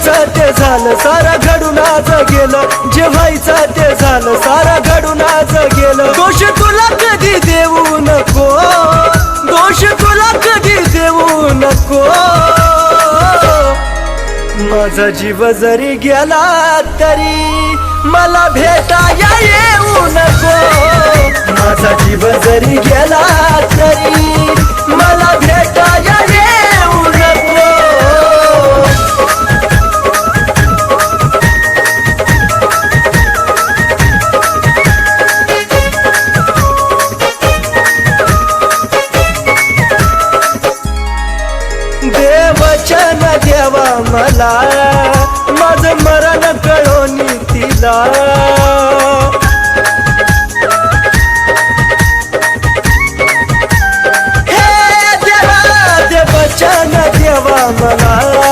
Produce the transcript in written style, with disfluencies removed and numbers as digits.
व्हायचं ते झालं सारं घडून आज गेलं, जे व्हायचं ते झालं सारं घडून आज गेलं. दोष तुला कधी देऊ नको, दोष तुला कधी देऊ नको. माझा जीव जरी गेला तरी मला भेटाया येऊ नको. माझा जीव जरी गेला तरी मला भेटाया येऊ नको. देवचन देवा मला माझं मरण कळोनी तिला.